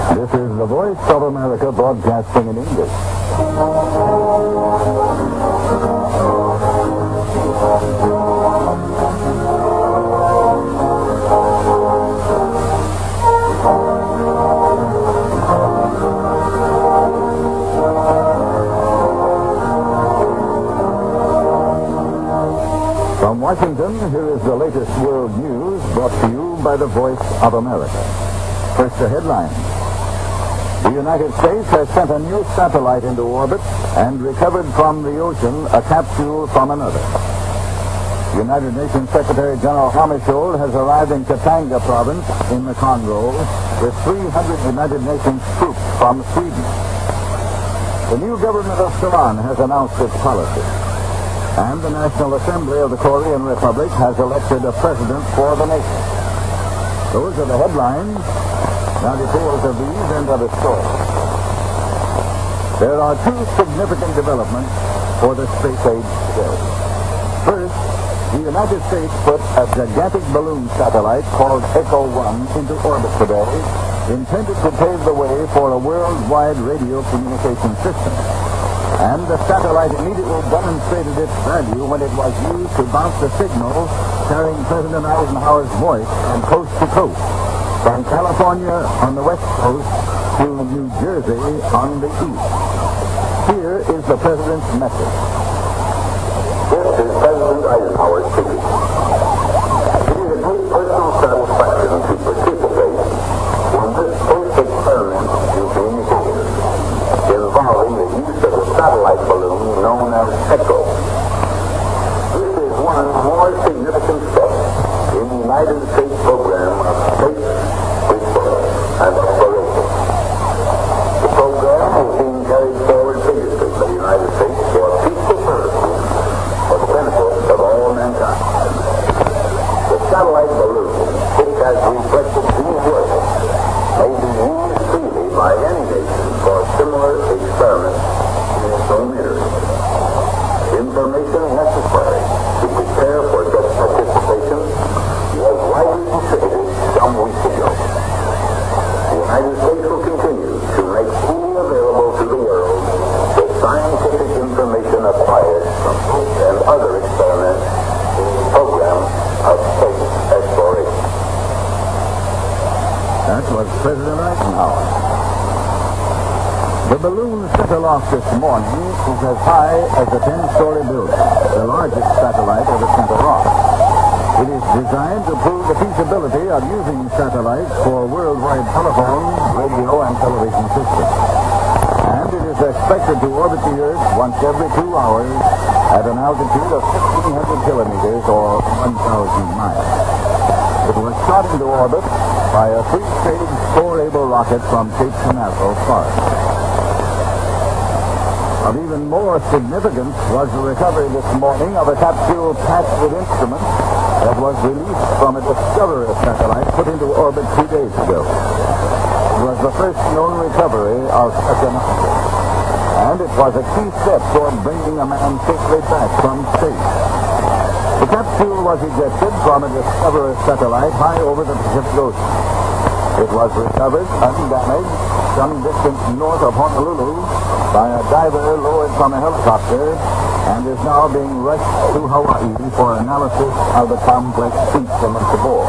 This is the Voice of America broadcasting in English. From Washington, here is the latest world news brought to you by the Voice of America. First, the headlines. The United States has sent a new satellite into orbit and recovered from the ocean a capsule from another. United Nations Secretary General Hammarskjöld has arrived in Katanga province in the Congo with 300 United Nations troops from Sweden. The new government of Sudan has announced its policy. And the National Assembly of the Korean Republic has elected a president for the nation. Those are the headlines. Now details of these and other stories. There are two significant developments for the space age today. First, the United States put a gigantic balloon satellite called Echo 1 into orbit today, intended to pave the way for a worldwide radio communication system. And the satellite immediately demonstrated its value when it was used to bounce a signal carrying President Eisenhower's voice from coast to coast, from California on the west coast to New Jersey on the east. Here is the President's message. This is President Eisenhower speaking. It is a great personal satisfaction to participate in this first experiment in communication involving the use of a satellite balloon known as Echo. This is one more significant step in the United States program of space research and exploration. The program is being carried forward vigorously by the United States for peaceful purposes for the benefit of all mankind. The satellite balloon, which has reflected these words, may be used freely by any nation for similar experiments in its own interest. Information necessary to prepare for such participation was widely distributed some weeks ago. The United States will continue to make freely available to the world the scientific information acquired from this and other experiments in the program of space exploration. That was President Eisenhower. The balloon set aloft this morning is as high as a 10-story building, the largest satellite ever sent aloft. It is designed to prove the feasibility of using satellites for worldwide telephone, radio, and television systems. And it is expected to orbit the Earth once every 2 hours at an altitude of 1,500 kilometers or 1,000 miles. It was shot into orbit by a 3-stage four-able rocket from Cape Canaveral, Florida. Of even more significance was the recovery this morning of a capsule packed with instruments that was released from a Discovery satellite put into orbit 2 days ago. It was the first known recovery of such an object, and it was a key step toward bringing a man safely back from space. The capsule was ejected from a Discovery satellite high over the Pacific Ocean. It was recovered undamaged some distance north of Honolulu by a diver lowered from a helicopter and is now being rushed to Hawaii for analysis of the complex instruments aboard.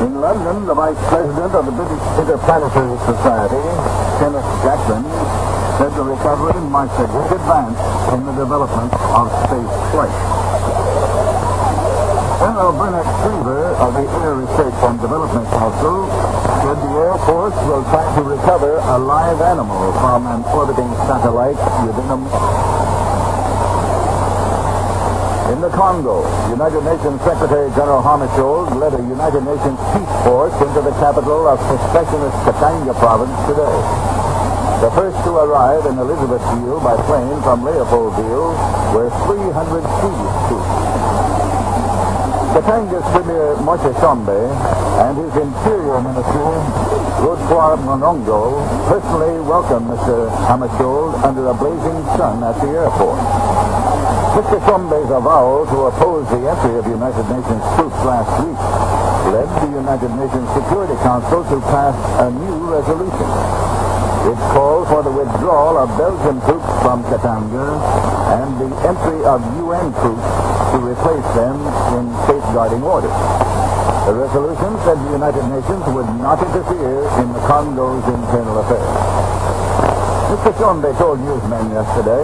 In London, the Vice President of the British Interplanetary Society, Kenneth Jackson, said the recovery marks a great advance in the development of space flight. General Bernard Cleaver of the Air Research and Development Council said the Air Force will try to recover a live animal from an orbiting satellite within a month. In the Congo, United Nations Secretary General Hammarskjöld led a United Nations peace force into the capital of secessionist Katanga province today. The first to arrive in Elizabethville by plane from Leopoldville were 300 Swedish troops. Katanga's Premier Moshe Sombe and his Interior Minister, Godefroid Monongo, personally welcomed Mr. Hammarskjöld under a blazing sun at the airport. Mr. Sombe's avowal to oppose the entry of United Nations troops last week led the United Nations Security Council to pass a new resolution. It called for the withdrawal of Belgian troops from Katanga and the entry of UN troops to replace them in safeguarding orders. The resolution said the United Nations would not interfere in the Congo's internal affairs. Mr. Shortwave told newsmen yesterday,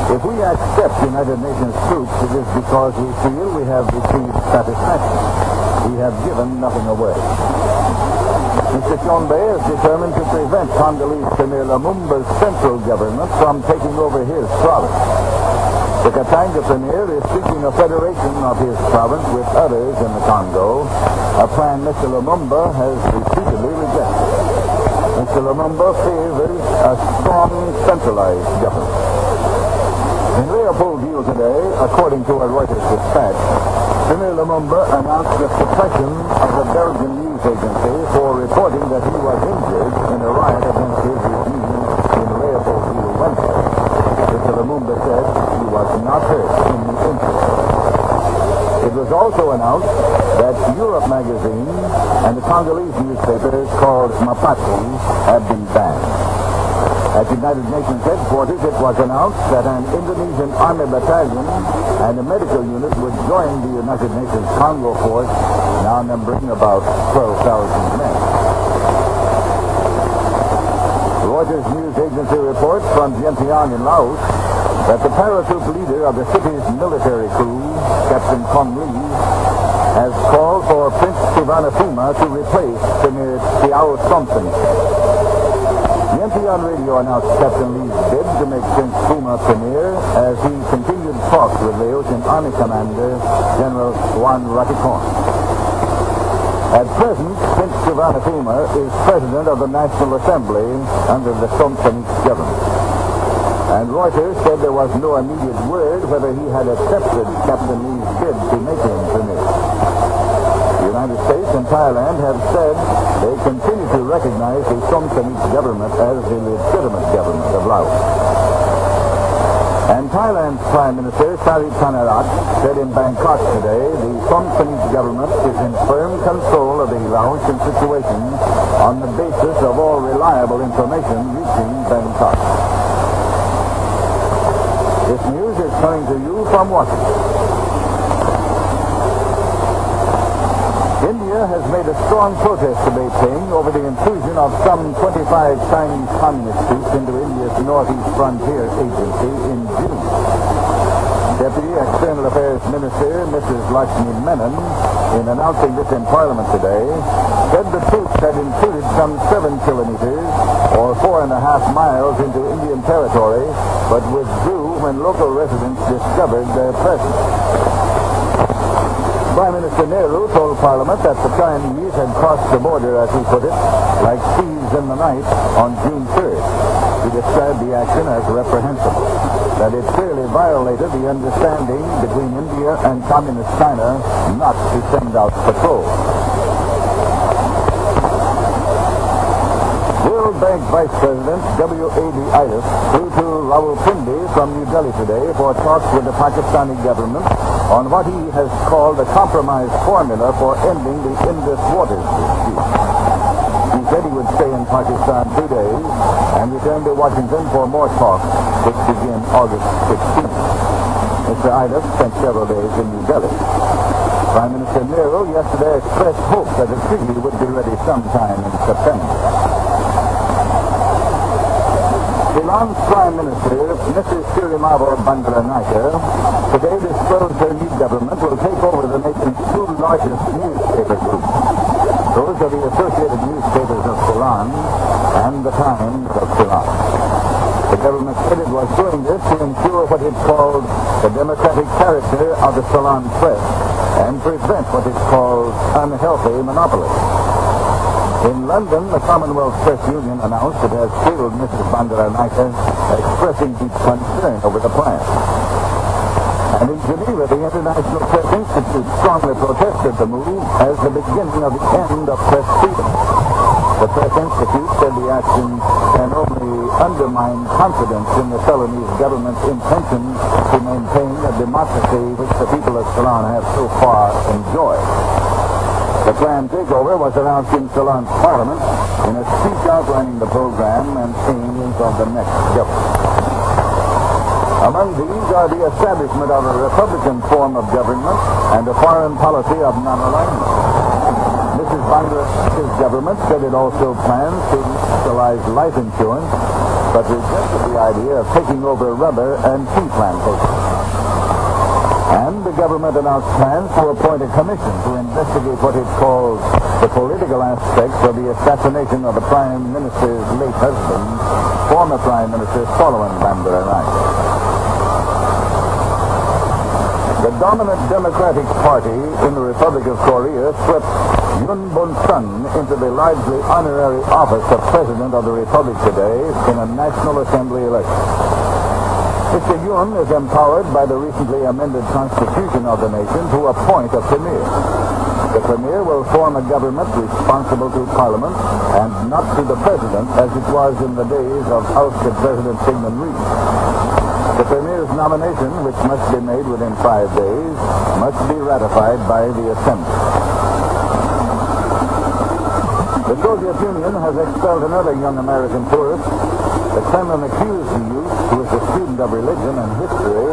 if we accept United Nations troops, it is because we feel we have received satisfaction. We have given nothing away. Mr. Shortwave is determined to prevent Congolese Premier Lumumba's central government from taking over his province. The Katanga Premier is seeking a federation of his province with others in the Congo, a plan Mr. Lumumba has repeatedly rejected. Mr. Lumumba favors a strong, centralized government. In Leopoldville today, according to a Reuters dispatch, Premier Lumumba announced the suppression of the Belgian news agency for reporting that he was injured in a riot against his regime in Leopoldville Wednesday. Mr. Lumumba said he was not hurt in the incident. It was also announced that Europe magazine and the Congolese newspapers called Mapati have been banned. At United Nations headquarters, it was announced that an Indonesian army battalion and a medical unit would join the United Nations Congo force, now numbering about 12,000 men. Reuters news agency reports from Vientiane in Laos that the paratroop leader of the city's military crew, Captain Kong Lee, has called for Prince Sivanafuma to replace Premier Tiao Thompson. Vientiane Radio announced Captain Lee's bid to make Prince Fuma premier as he continued talks with Laotian Army Commander General Juan Raticon. At present, Prince Sivanafuma is president of the National Assembly under the Thompson government. And Reuters said there was no immediate word whether he had accepted Captain Lee's bid to make him premier. The United States and Thailand have said they continue to recognize the Thompsonese government as the legitimate government of Laos. And Thailand's Prime Minister Sari Thanarat said in Bangkok today the Thompsonese government is in firm control of the Laotian situation on the basis of all reliable information reaching Bangkok. This news is coming to you from Washington. India has made a strong protest to Beijing over the intrusion of some 25 Chinese communist troops into India's Northeast Frontier Agency in June. Deputy External Affairs Minister Mrs. Lakshmi Menon, in announcing this in Parliament today, said the troops had intruded some 7 kilometers or 4.5 miles into Indian territory, but withdrew when local residents discovered their presence. Prime Minister Nehru told Parliament that the Chinese had crossed the border, as he put it, like thieves in the night on June 3rd. He described the action as reprehensible, that it clearly violated the understanding between India and Communist China not to send out patrols. World Bank Vice President W.A.D. Itis flew to Rawalpindi from New Delhi today for talks with the Pakistani government on what he has called a compromise formula for ending the Indus waters dispute. He said he would stay in Pakistan 2 days and return to Washington for more talks, which begin August 16th. Mr. Itis spent several days in New Delhi. Prime Minister Nehru yesterday expressed hope that the treaty would be ready sometime in September. Ceylon's Prime Minister, Mrs. Sirimavo Bandaranaike, today disclosed her new government will take over the nation's 2 largest newspaper groups. Those are the Associated Newspapers of Ceylon and the Times of Ceylon. The government said it was doing this to ensure what it called the democratic character of the Ceylon press and prevent what it called unhealthy monopoly. In London, the Commonwealth Press Union announced it has sued Mrs. Bandaranaike, expressing deep concern over the plan. And in Geneva, the International Press Institute strongly protested the move as the beginning of the end of press freedom. The Press Institute said the action can only undermine confidence in the Ceylonese government's intention to maintain a democracy which the people of Ceylon have so far enjoyed. The planned takeover was announced in Ceylon's parliament in a speech outlining the program and aims of the next government. Among these are the establishment of a republican form of government and a foreign policy of non-alignment. Mrs. Bangladesh's government said it also plans to nationalize life insurance, but rejected the idea of taking over rubber and tea plantations. And the government announced plans to appoint a commission to investigate what it calls the political aspects of the assassination of the Prime Minister's late husband, former Prime Minister Solomon Bandaranaike. The dominant Democratic Party in the Republic of Korea swept Yoon Bun-sun into the largely honorary office of President of the Republic today in a National Assembly election. Mr. Yoon is empowered by the recently amended Constitution of the nation to appoint a premier. The premier will form a government responsible to Parliament and not to the President as it was in the days of ousted President Syngman Rhee. The Premier's nomination, which must be made within 5 days, must be ratified by the Assembly. The Soviet Union has expelled another young American tourist. The Kremlin accused the youth, who is a student of religion and history,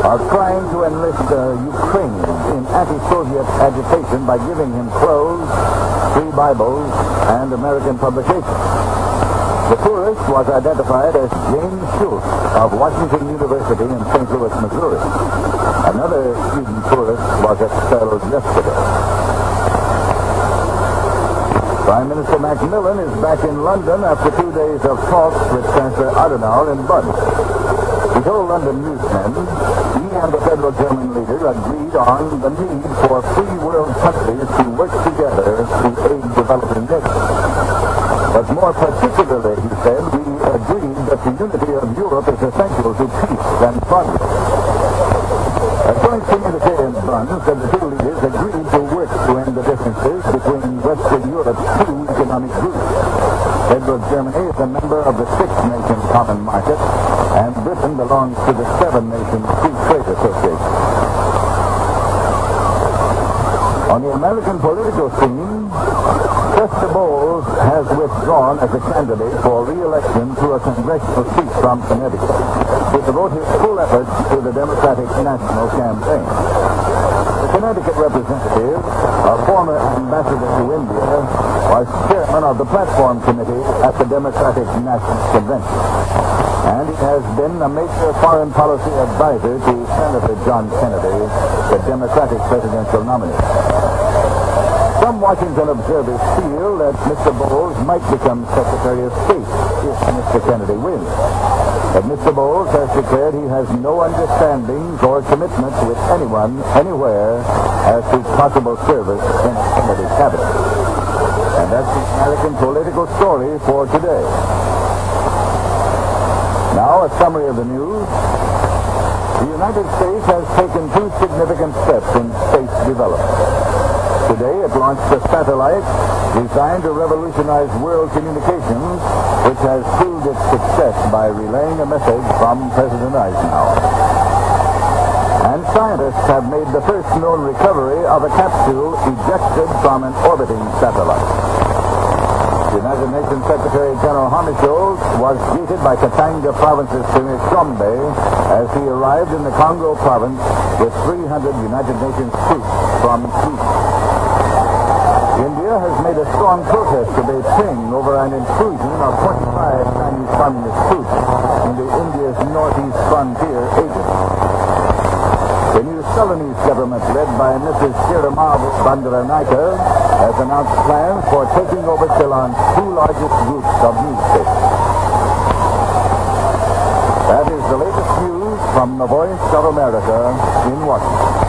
of trying to enlist Ukrainians in anti-Soviet agitation by giving him clothes, 3 Bibles, and American publications. The tourist was identified as James Schultz of Washington University in St. Louis, Missouri. Another student tourist was expelled yesterday. Prime Minister Macmillan is back in London after 2 days of talks with Chancellor Adenauer in Bonn. He told London newsmen he and the federal German leader agreed on the need for free world countries to work together to aid developing nations. But more particularly, he said, we agreed that the unity of Europe is essential to peace and progress. A joint communique in Bonn said the 2 leaders agreed to work to end the differences between Western Europe's 2 economic groups. Federal Germany is a member of the 6-nation common market, and Britain belongs to the 7-nation free trade association. On the American political scene, Chester Bowles has withdrawn as a candidate for re-election to a congressional seat from Connecticut to devote his full efforts to the Democratic National Campaign. The Connecticut representative, a former ambassador to India, was chairman of the Platform Committee at the Democratic National Convention. And he has been a major foreign policy advisor to Senator John Kennedy, the Democratic presidential nominee. Some Washington observers feel that Mr. Bowles might become Secretary of State if Mr. Kennedy wins. But Mr. Bowles has declared he has no understandings or commitments with anyone, anywhere, as to possible service in a Kennedy cabinet. And that's the American political story for today. Now, a summary of the news. The United States has taken 2 significant steps in space development. Today, it launched a satellite designed to revolutionize world communications, which has proved its success by relaying a message from President Eisenhower. And scientists have made the first known recovery of a capsule ejected from an orbiting satellite. United Nations Secretary General Hammarskjöld was greeted by Katanga Province's Premier Shombe as he arrived in the Congo province with 300 United Nations troops from Sweden. India has made a strong protest to Beijing over an intrusion of 25 Chinese communist troops into India's northeast frontier agency. The New Ceylonese government, led by Mrs. Shiramavu Bandaranaike, has announced plans for taking over Ceylon's 2 largest groups of newspapers. That is the latest news from the Voice of America in Washington.